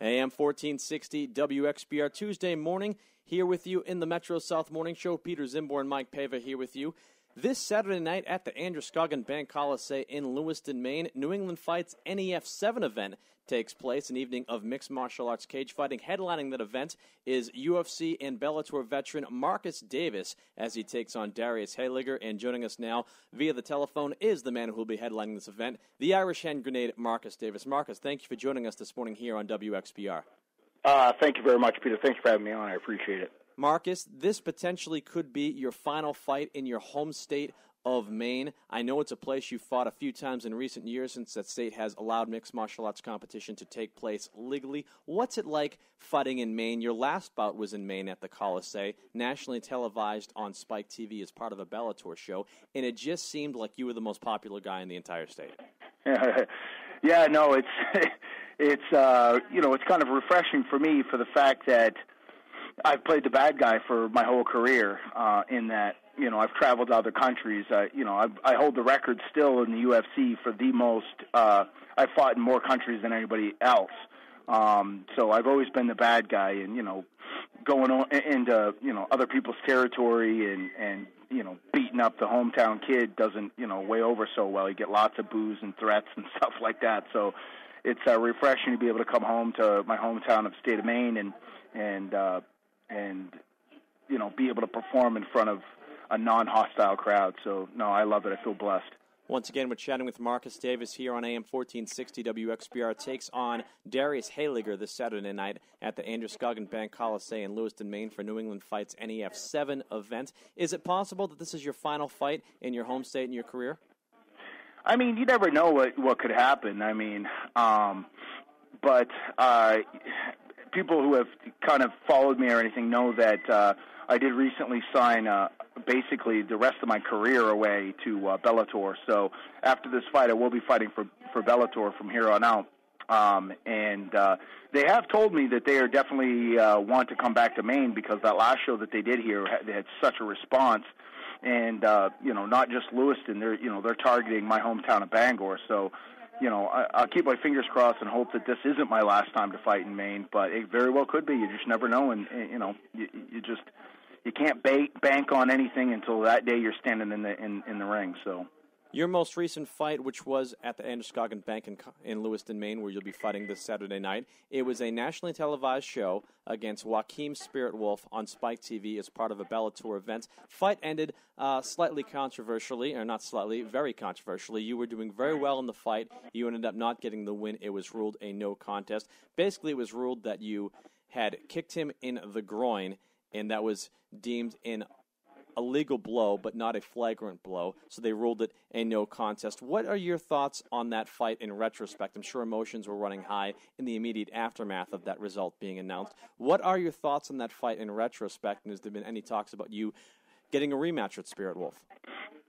AM 1460 WXBR Tuesday morning, here with you in the Metro South Morning Show. Peter Czymbor and Mike Pava here with you. This Saturday night at the Androscoggin Bank Coliseum in Lewiston, Maine, New England Fights NEF 7 event takes place, an evening of mixed martial arts cage fighting. Headlining that event is UFC and Bellator veteran Marcus Davis as he takes on Darius Hayliger. And joining us now via the telephone is the man who will be headlining this event, the Irish hand grenade, Marcus Davis. Marcus, thank you for joining us this morning here on WXBR. Thank you very much, Peter. Thanks for having me on. I appreciate it. Marcus, this potentially could be your final fight in your home state of Maine. I know it's a place you've fought a few times in recent years since that state has allowed mixed martial arts competition to take place legally. What's it like fighting in Maine? Your last bout was in Maine at the Coliseum, nationally televised on Spike TV as part of a Bellator show, and it just seemed like you were the most popular guy in the entire state. Yeah, no, it's kind of refreshing for me for the fact that I've played the bad guy for my whole career, in that, I've traveled to other countries. I hold the record still in the UFC for the most, I've fought in more countries than anybody else. So I've always been the bad guy and, going on into, other people's territory and beating up the hometown kid doesn't, weigh over so well. You get lots of boos and threats and stuff like that. So it's refreshing to be able to come home to my hometown of the state of Maine and be able to perform in front of a non-hostile crowd. So, no, I love it. I feel blessed. Once again, we're chatting with Marcus Davis here on AM 1460 WXBR. Takes on Darius Hayliger this Saturday night at the Androscoggin Bank Coliseum in Lewiston, Maine for New England Fights NEF 7 event. Is it possible that this is your final fight in your home state in your career? I mean, you never know what could happen. I mean, but people who have kind of followed me or anything know that I did recently sign basically the rest of my career away to Bellator. So after this fight, I will be fighting for Bellator from here on out. And they have told me that they are definitely want to come back to Maine because that last show that they did here, they had such a response. And, not just Lewiston, they're targeting my hometown of Bangor. So, I'll keep my fingers crossed and hope that this isn't my last time to fight in Maine, but it very well could be. You just never know, and you can't bank on anything until that day you're standing in the ring. So, your most recent fight, which was at the Androscoggin Bank in Lewiston, Maine, where you'll be fighting this Saturday night, it was a nationally televised show against Joaquim Spirit Wolf on Spike TV as part of a Bellator event. Fight ended slightly controversially, or not slightly, very controversially. You were doing very well in the fight. You ended up not getting the win. It was ruled a no contest. Basically, it was ruled that you had kicked him in the groin, and that was deemed a legal blow, but not a flagrant blow, so they ruled it a no contest. What are your thoughts on that fight in retrospect? I'm sure emotions were running high in the immediate aftermath of that result being announced. What are your thoughts on that fight in retrospect, and has there been any talks about you getting a rematch with Spirit Wolf?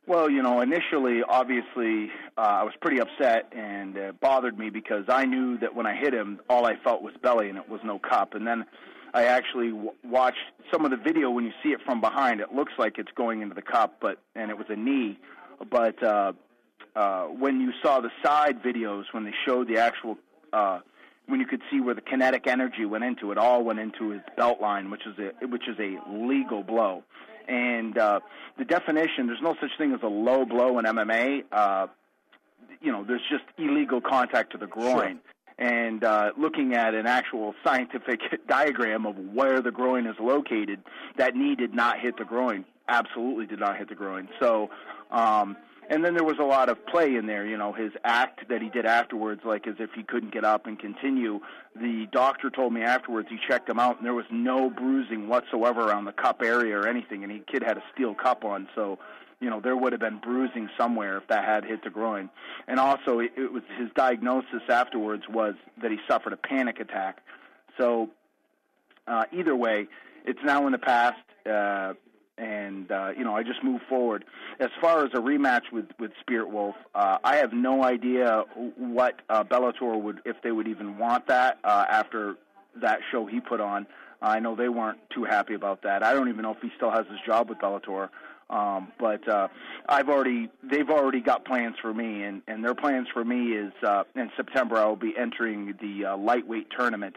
Well, initially, obviously, I was pretty upset, and it bothered me because I knew that when I hit him, all I felt was belly, and it was no cup. And then I actually watched some of the video. When you see it from behind, it looks like it's going into the cup, and it was a knee. But when you saw the side videos, when they showed the actual, when you could see where the kinetic energy went into it, all went into his belt line, which is a legal blow. And the definition, there's no such thing as a low blow in MMA. There's just illegal contact to the groin. Sure. And looking at an actual scientific diagram of where the groin is located, that knee did not hit the groin. Absolutely did not hit the groin. So, and then there was a lot of play in there, his act that he did afterwards, like as if he couldn't get up and continue. The doctor told me afterwards he checked him out, and there was no bruising whatsoever around the cup area or anything, and the kid had a steel cup on, so there would have been bruising somewhere if that had hit the groin. And also, it was his diagnosis afterwards was that he suffered a panic attack. So either way, it's now in the past, and I just moved forward. As far as a rematch with Spirit Wolf, I have no idea what Bellator would, if they would even want that after that show he put on. I know they weren't too happy about that. I don't even know if he still has his job with Bellator. But they've already got plans for me, and their plans for me is in September I will be entering the lightweight tournament,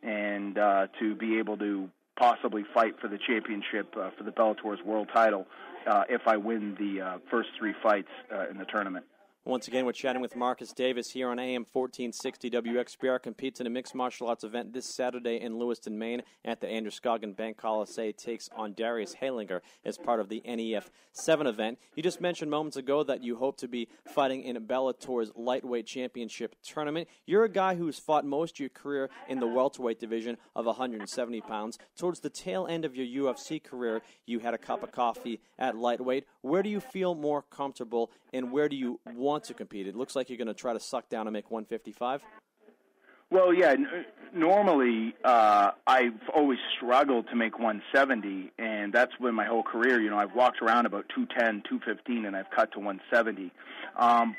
and to be able to possibly fight for the championship for the Bellator's world title if I win the first 3 fights in the tournament. Once again, we're chatting with Marcus Davis here on AM 1460 WXBR. Competes in a mixed martial arts event this Saturday in Lewiston, Maine at the Androscoggin Bank Coliseum. Takes on Darius Halinger as part of the NEF 7 event. You just mentioned moments ago that you hope to be fighting in Bellator's lightweight championship tournament. You're a guy who's fought most of your career in the welterweight division of 170 pounds. Towards the tail end of your UFC career, you had a cup of coffee at lightweight. Where do you feel more comfortable, and where do you want to compete? It looks like you're going to try to suck down and make 155. Well, yeah, normally I've always struggled to make 170, and that's been my whole career. I've walked around about 210, 215, and I've cut to 170.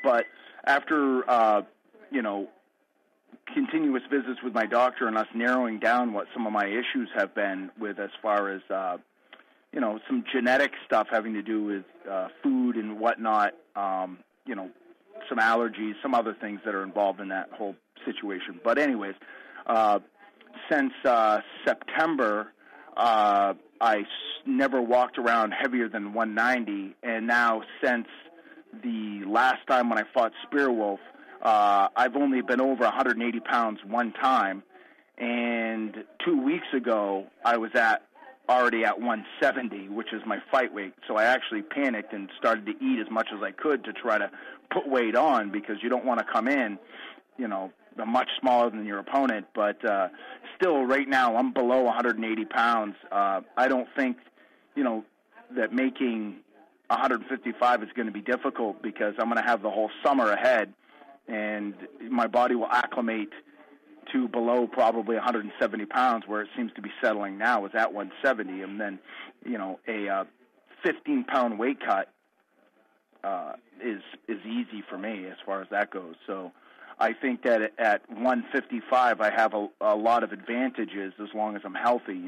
But after, continuous visits with my doctor and us narrowing down what some of my issues have been with as far as, some genetic stuff having to do with food and whatnot, some allergies, some other things that are involved in that whole situation. But anyways, since September, I never walked around heavier than 190, and now since the last time when I fought Spearwolf, I've only been over 180 pounds one time, and 2 weeks ago I was already at 170, which is my fight weight. So I actually panicked and started to eat as much as I could to try to put weight on, because you don't want to come in, much smaller than your opponent. But still, right now, I'm below 180 pounds. I don't think, that making 155 is going to be difficult, because I'm going to have the whole summer ahead, and my body will acclimate to below probably 170 pounds, where it seems to be settling now is at 170. And then, a 15-pound weight cut is easy for me as far as that goes. So I think that at 155 I have a lot of advantages as long as I'm healthy.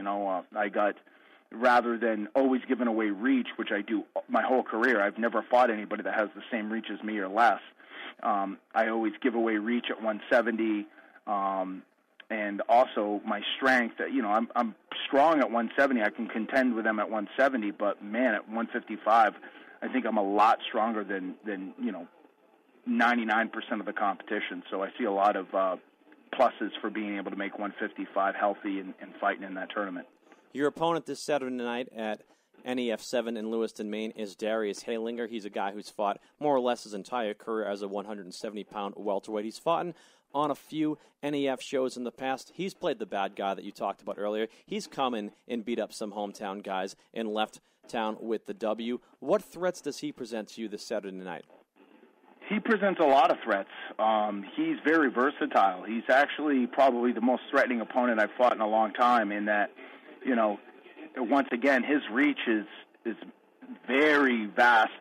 I got, rather than always giving away reach, which I do my whole career, I've never fought anybody that has the same reach as me or less. I always give away reach at 170. And also my strength, I'm strong at 170. I can contend with them at 170, but man, at 155, I think I'm a lot stronger than 99% of the competition. So I see a lot of pluses for being able to make 155 healthy and fighting in that tournament. Your opponent this Saturday night at NEF 7 in Lewiston, Maine is Darius Halinger. He's a guy who's fought more or less his entire career as a 170-pound welterweight. He's fought on a few NEF shows in the past. He's played the bad guy that you talked about earlier. He's come in and beat up some hometown guys and left town with the W. What threats does he present to you this Saturday night? He presents a lot of threats. He's very versatile. He's actually probably the most threatening opponent I've fought in a long time, in that, once again, his reach is very vast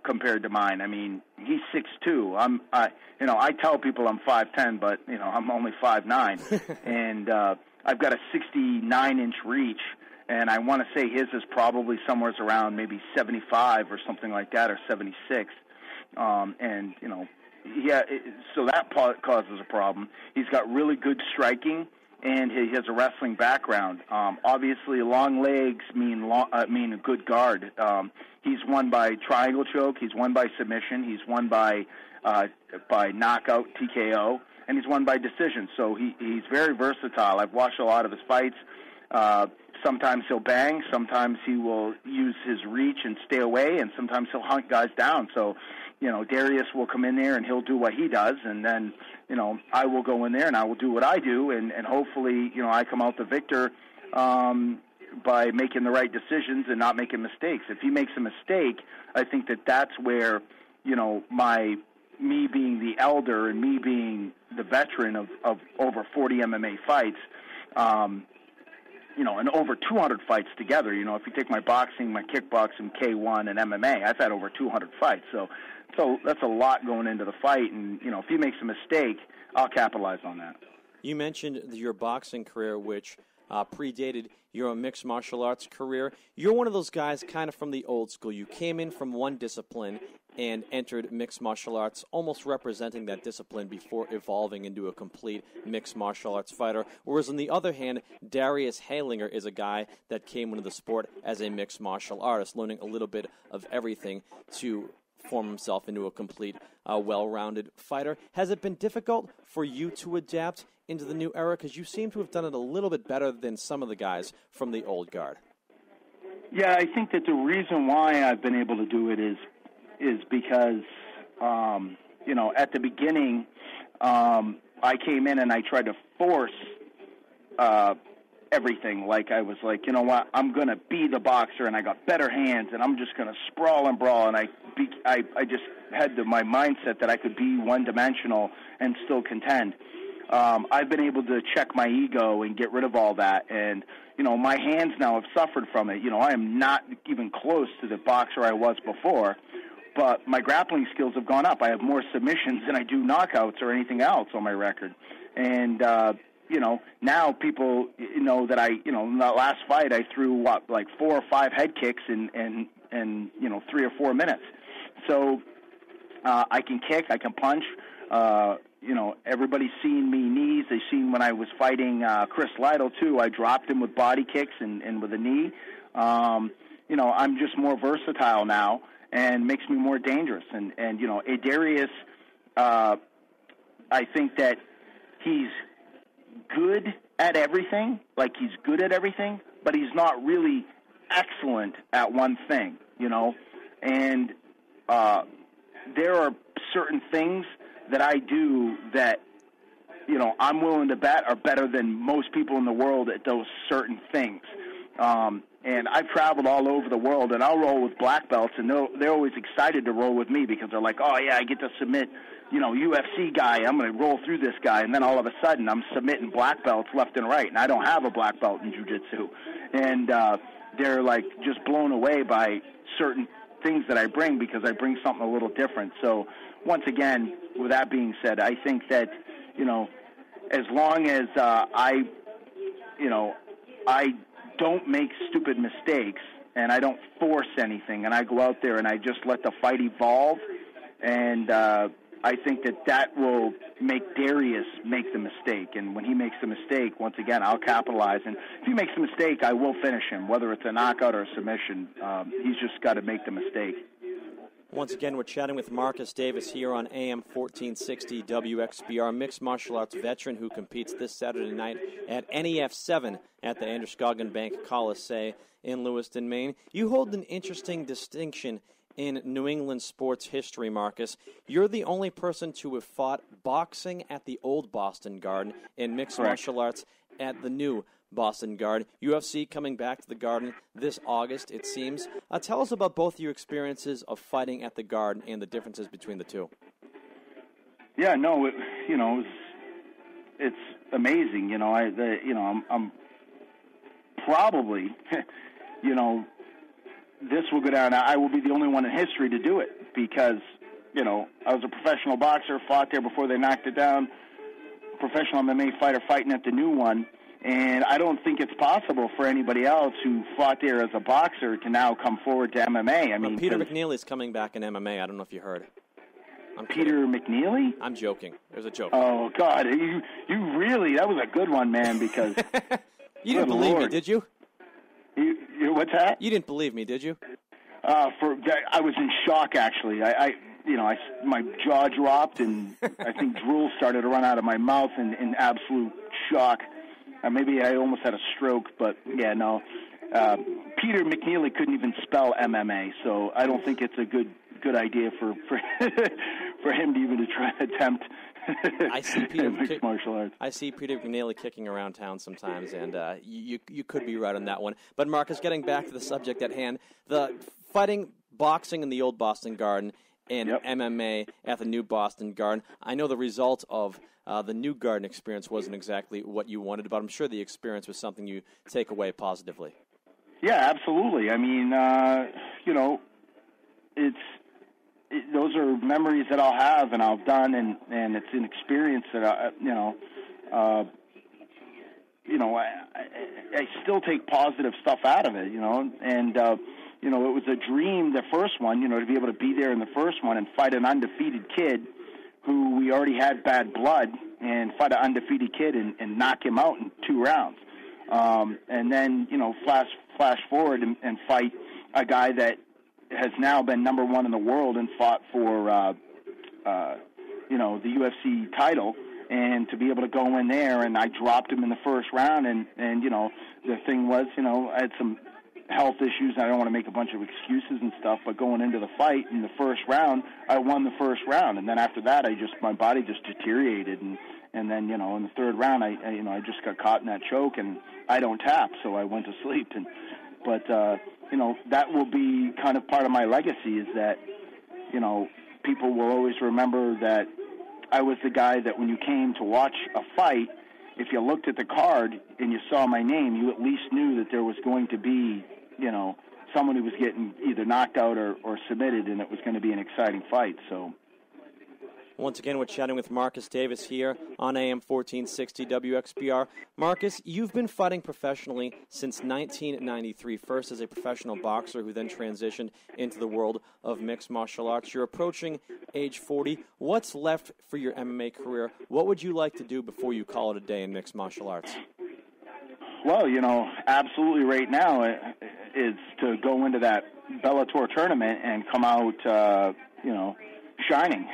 compared to mine. I mean, he's 6'2". I tell people I'm 5'10", but I'm only 5'9", and I've got a 69-inch reach, and I want to say his is probably somewhere around maybe 75 or something like that, or 76. So that part causes a problem. He's got really good striking, and he has a wrestling background. Obviously, long legs mean a good guard. He's won by triangle choke. He's won by submission. He's won by knockout, TKO, and he's won by decision. So he's very versatile. I've watched a lot of his fights. Sometimes he'll bang. Sometimes he will use his reach and stay away, and sometimes he'll hunt guys down. So, Darius will come in there and he'll do what he does, and then, I will go in there and I will do what I do, and hopefully, I come out the victor by making the right decisions and not making mistakes. If he makes a mistake, I think that's where, me being the elder and me being the veteran of over 40 MMA fights, and over 200 fights together. If you take my boxing, my kickboxing, K1, and MMA, I've had over 200 fights. So that's a lot going into the fight, and, if he makes a mistake, I'll capitalize on that. You mentioned your boxing career, which predated your mixed martial arts career. You're one of those guys kind of from the old school. You came in from one discipline and entered mixed martial arts, almost representing that discipline before evolving into a complete mixed martial arts fighter. Whereas on the other hand, Darius Halinger is a guy that came into the sport as a mixed martial artist, learning a little bit of everything to form himself into a complete, well-rounded fighter. Has it been difficult for you to adapt into the new era? Because you seem to have done it a little bit better than some of the guys from the old guard. Yeah, I think that the reason why I've been able to do it is because, at the beginning, I came in and I tried to force everything. Like, I was like, you know what, I'm going to be the boxer, and I got better hands, and I'm just going to sprawl and brawl, and I just had my mindset that I could be one-dimensional and still contend. I've been able to check my ego and get rid of all that, and, my hands now have suffered from it. I am not even close to the boxer I was before, but my grappling skills have gone up. I have more submissions than I do knockouts or anything else on my record. And, now people know that in that last fight I threw, 4 or 5 head kicks in 3 or 4 minutes. So I can kick, I can punch. Everybody's seen me knees. They've seen when I was fighting Chris Lytle, too. I dropped him with body kicks and with a knee. I'm just more versatile now, and makes me more dangerous. And Adarius, I think that he's good at everything, but he's not really excellent at one thing, And there are certain things that I do that, I'm willing to bet are better than most people in the world at those certain things. And I've traveled all over the world, and I'll roll with black belts, and they're always excited to roll with me because they're like, oh, yeah, I get to submit, UFC guy. I'm going to roll through this guy. And then all of a sudden I'm submitting black belts left and right, and I don't have a black belt in jiu-jitsu. And they're, just blown away by certain things that I bring because I bring something a little different. So, once again, with that being said, I think that, as long as I don't make stupid mistakes and I don't force anything and I go out there and I just let the fight evolve, and I think that will make Darius make the mistake. And when he makes the mistake, once again, I'll capitalize. And if he makes the mistake, I will finish him, whether it's a knockout or a submission. He's just got to make the mistake. Once again, we're chatting with Marcus Davis here on AM 1460 WXBR, mixed martial arts veteran who competes this Saturday night at NEF 7 at the Androscoggin Bank Coliseum in Lewiston, Maine. You hold an interesting distinction in New England sports history, Marcus. You're the only person to have fought boxing at the old Boston Garden and mixed martial arts at the new Boston Garden. UFC coming back to the Garden this August, it seems. Tell us about both your experiences of fighting at the Garden and the differences between the two. Yeah, no, it's amazing. I'm probably, this will go down. I will be the only one in history to do it because, I was a professional boxer, fought there before they knocked it down, professional MMA fighter fighting at the new one. And I don't think it's possible for anybody else who fought there as a boxer to now come forward to MMA. I mean, Peter McNeely's coming back in MMA. I don't know if you heard. Peter McNeely? I'm joking. It was a joke. Oh, God. You really, that was a good one, man, because... You didn't believe me, did you? What's that? You didn't believe me, did you? I was in shock, actually. My jaw dropped, and I think drool started to run out of my mouth in absolute shock. Maybe I almost had a stroke, but yeah, no. Peter McNeely couldn't even spell MMA, so I don't think it's a good idea for for him to even try to attempt mixed martial arts. I see Peter McNeely kicking around town sometimes, and you could be right on that one. But Marcus, getting back to the subject at hand, the fighting boxing in the old Boston Garden and MMA at the new Boston Garden. I know the result of the new Garden experience wasn't exactly what you wanted, but I'm sure the experience was something you take away positively. Yeah, absolutely. I mean, those are memories that I'll have and I've done, and it's an experience that I still take positive stuff out of it, and it was a dream, the first one, to be able to be there in the first one and fight an undefeated kid who we already had bad blood, and fight an undefeated kid and knock him out in 2 rounds. And then, flash forward and fight a guy that has now been number 1 in the world and fought for, the UFC title, and to be able to go in there, and I dropped him in the first round, and the thing was, I had some health issues. I don't want to make a bunch of excuses and stuff, but going into the fight in the first round, I won the first round, and then after that, my body just deteriorated, and then, in the third round, I just got caught in that choke, and I don't tap, so I went to sleep, but that will be kind of part of my legacy, is that, people will always remember that I was the guy that when you came to watch a fight, if you looked at the card and you saw my name, you at least knew that there was going to be, someone who was getting either knocked out or submitted, and it was going to be an exciting fight. So, once again, we're chatting with Marcus Davis here on AM 1460 WXBR. Marcus, you've been fighting professionally since 1993, first as a professional boxer who then transitioned into the world of mixed martial arts. You're approaching age 40. What's left for your MMA career? What would you like to do before you call it a day in mixed martial arts? Well, absolutely right now is to go into that Bellator tournament and come out, shining.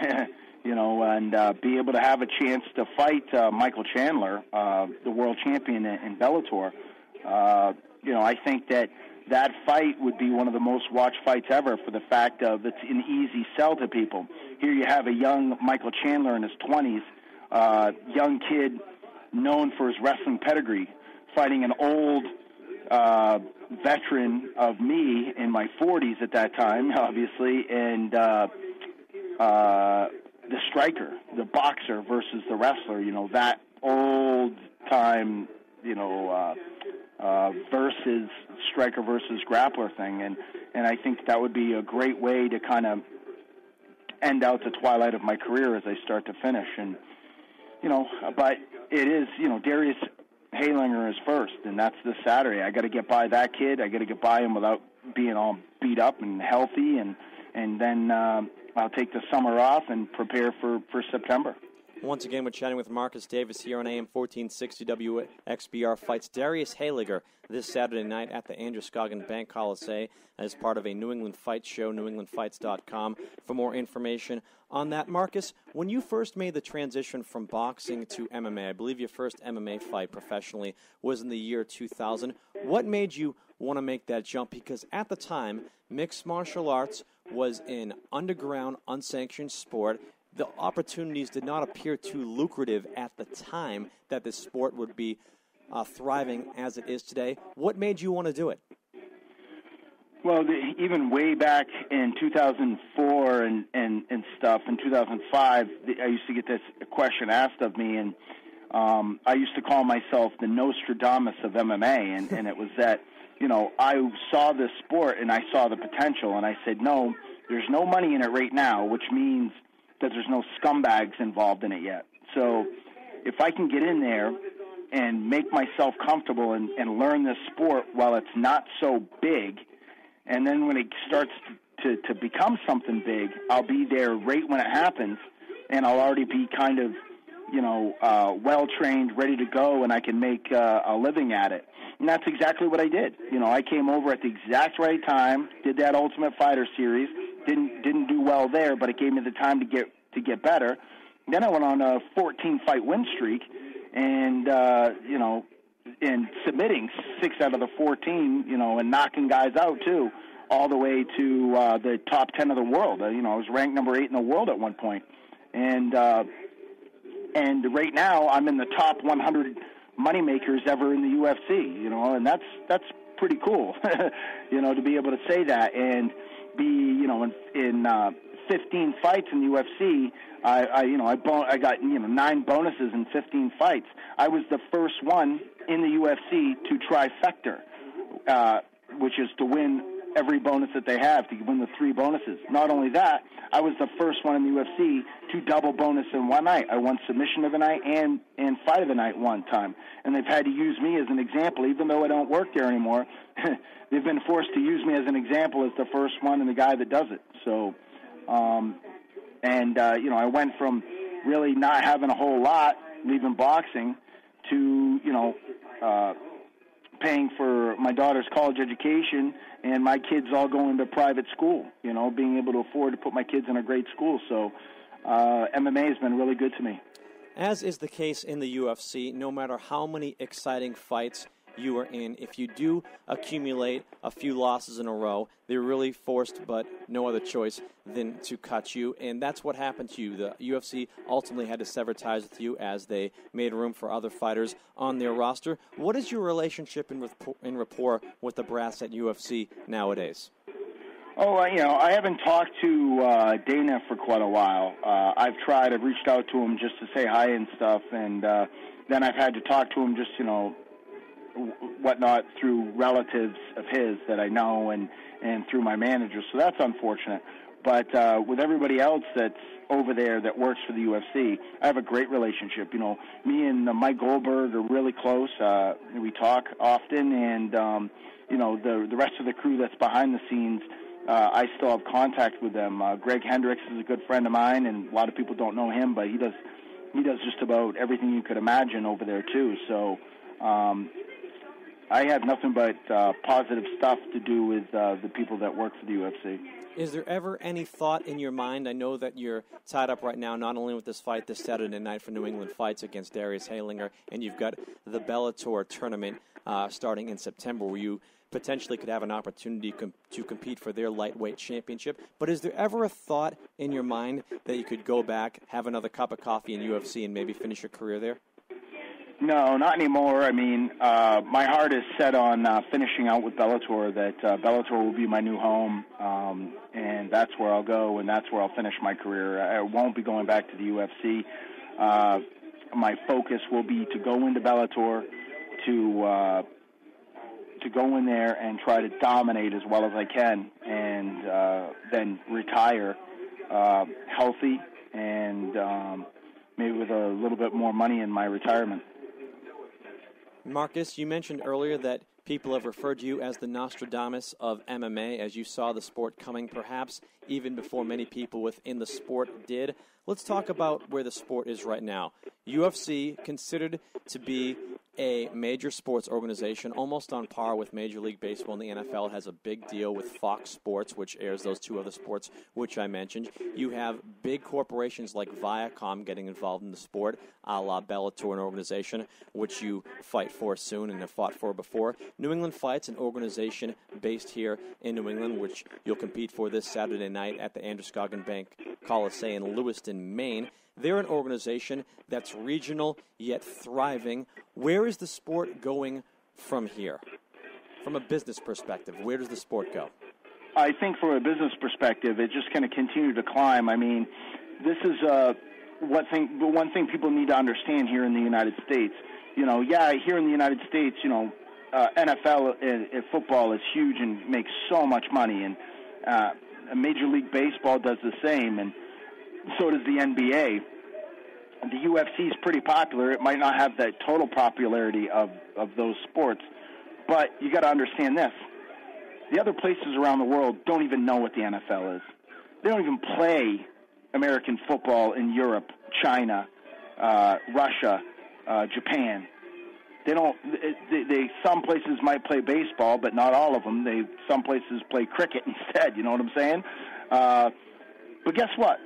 And be able to have a chance to fight Michael Chandler, the world champion in Bellator. I think that fight would be one of the most watched fights ever for the fact of it's an easy sell to people. Here you have a young Michael Chandler in his 20s, young kid known for his wrestling pedigree, fighting an old veteran of me in my 40s at that time, obviously, and the striker, the boxer versus the wrestler, that old time, versus striker versus grappler thing. And I think that would be a great way to kind of end out the twilight of my career as I start to finish. And, but it is, Darius Halinger is first, and that's this Saturday. I got to get by that kid. I got to get by him without being all beat up and healthy, and then I'll take the summer off and prepare for September. Once again, we're chatting with Marcus Davis here on AM 1460 WXBR. Fights Darius Halinger this Saturday night at the Androscoggin Bank Coliseum as part of a New England Fight show, newenglandfights.com. For more information on that, Marcus, when you first made the transition from boxing to MMA, I believe your first MMA fight professionally was in the year 2000. What made you want to make that jump? Because at the time, mixed martial arts was an underground, unsanctioned sport. The opportunities did not appear too lucrative at the time that this sport would be thriving as it is today. What made you want to do it? Well, even way back in 2004 and stuff, in 2005, I used to get this question asked of me, and I used to call myself the Nostradamus of MMA, and it was that, I saw this sport and I saw the potential, and I said, no, there's no money in it right now, which means that there's no scumbags involved in it yet. So if I can get in there and make myself comfortable and learn this sport while it's not so big, and then when it starts to become something big, I'll be there right when it happens, and I'll already be kind of, well-trained, ready to go, and I can make a living at it. And that's exactly what I did. I came over at the exact right time, did that Ultimate Fighter series, didn't do well there, but it gave me the time to get better. Then I went on a 14-fight win streak, and and submitting 6 out of the 14, and knocking guys out too, all the way to the top 10 of the world. I was ranked number 8 in the world at one point, and right now I'm in the top 100 moneymakers ever in the UFC. And that's pretty cool, to be able to say that and be, in 15 fights in the UFC. I got 9 bonuses in 15 fights. I was the first one in the UFC to trifecta, which is to win every bonus that they have to win the 3 bonuses. Not only that, I was the first one in the UFC to double bonus in one night. I won submission of the night and fight of the night one time. And they've had to use me as an example, even though I don't work there anymore. They've been forced to use me as an example as the first one and the guy that does it. So, I went from really not having a whole lot, leaving boxing, to, paying for my daughter's college education and my kids all going to private school, being able to afford to put my kids in a great school. So MMA has been really good to me. As is the case in the UFC, no matter how many exciting fights you are in, if you do accumulate a few losses in a row, they're really forced but no other choice than to cut you, and that's what happened to you. The UFC ultimately had to sever ties with you as they made room for other fighters on their roster. What is your relationship in rapport with the brass at UFC nowadays? I haven't talked to Dana for quite a while. I've reached out to him just to say hi and stuff, and then I've had to talk to him just, whatnot through relatives of his that I know and through my manager. So that's unfortunate. But with everybody else that's over there that works for the UFC, I have a great relationship. Me and Mike Goldberg are really close. We talk often, and the rest of the crew that's behind the scenes, I still have contact with them. Greg Hendricks is a good friend of mine, and a lot of people don't know him, but he does just about everything you could imagine over there too. So I have nothing but positive stuff to do with the people that work for the UFC. Is there ever any thought in your mind? I know that you're tied up right now not only with this fight this Saturday night for New England Fights against Darius Halinger, and you've got the Bellator tournament starting in September where you potentially could have an opportunity to compete for their lightweight championship. But is there ever a thought in your mind that you could go back, have another cup of coffee in UFC, and maybe finish your career there? No, not anymore. I mean, my heart is set on finishing out with Bellator, that Bellator will be my new home, and that's where I'll go, and that's where I'll finish my career. I won't be going back to the UFC. My focus will be to go into Bellator, to go in there and try to dominate as well as I can, and then retire healthy and maybe with a little bit more money in my retirement. Marcus, you mentioned earlier that people have referred to you as the Nostradamus of MMA, as you saw the sport coming perhaps even before many people within the sport did. Let's talk about where the sport is right now. UFC, considered to be a major sports organization, almost on par with Major League Baseball and the NFL, has a big deal with Fox Sports, which airs those two other sports which I mentioned. You have big corporations like Viacom getting involved in the sport, a la Bellator, an organization which you fight for soon and have fought for before. New England Fights, an organization based here in New England, which you'll compete for this Saturday night at the Androscoggin Bank Coliseum in Lewiston, Maine. They're an organization that's regional yet thriving. Where is the sport going from here? From a business perspective, where does the sport go? I think from a business perspective, it's just going to continue to climb. I mean, this is one thing people need to understand here in the United States. Here in the United States, NFL and football is huge and makes so much money, and Major League Baseball does the same, and so does the NBA. The UFC is pretty popular. It might not have that total popularity of those sports, but you got to understand this. The other places around the world don't even know what the NFL is. They don't even play American football in Europe, China, Russia, Japan. They don't. Some places might play baseball, but not all of them. Some places play cricket instead. You know what I'm saying? But guess what?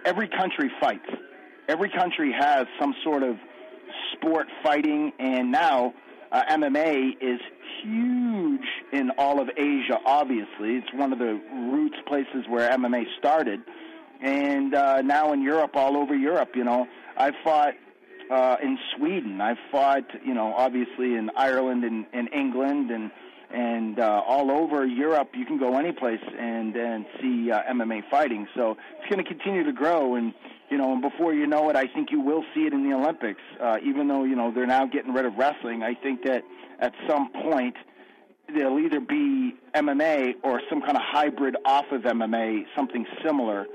Every country fights. Every country has some sort of sport fighting, and now MMA is huge in all of Asia, obviously. It's one of the roots places where MMA started. And now in Europe, all over Europe, I fought in Sweden. I fought, obviously in Ireland and England and all over Europe. You can go any place and see MMA fighting. So it's going to continue to grow, and and before you know it, I think you will see it in the Olympics. Even though they're now getting rid of wrestling, I think that at some point they'll either be MMA or some kind of hybrid off of MMA, something similar,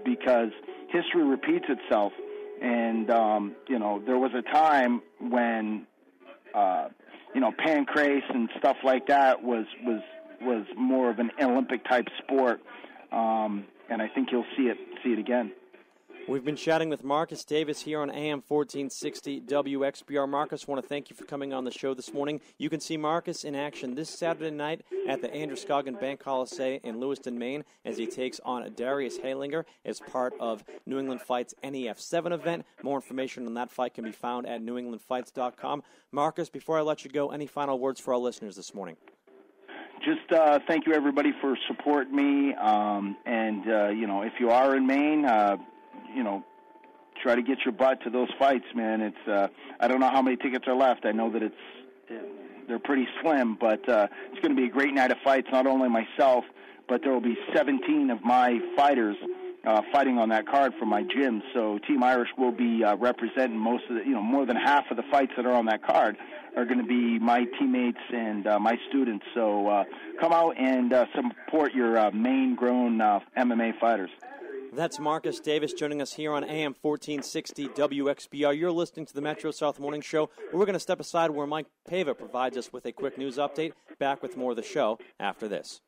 because history repeats itself. And, there was a time when, pancrase and stuff like that was more of an Olympic-type sport, and I think you'll see it again. We've been chatting with Marcus Davis here on AM 1460 WXBR. Marcus, I want to thank you for coming on the show this morning. You can see Marcus in action this Saturday night at the Androscoggin Bank Coliseum in Lewiston, Maine, as he takes on Darius Haylinger as part of New England Fights NEF 7 event. More information on that fight can be found at newenglandfights.com. Marcus, before I let you go, any final words for our listeners this morning? Just thank you, everybody, for supporting me. If you are in Maine, try to get your butt to those fights, man. It's I don't know how many tickets are left. I know that they're pretty slim, but it's going to be a great night of fights. Not only myself, but there will be 17 of my fighters fighting on that card from my gym. So Team Irish will be representing most of more than half of the fights that are on that card are going to be my teammates and my students. So come out and support your Maine-grown MMA fighters. That's Marcus Davis joining us here on AM 1460 WXBR. You're listening to the Metro South Morning Show. We're going to step aside where Mike Pava provides us with a quick news update. Back with more of the show after this.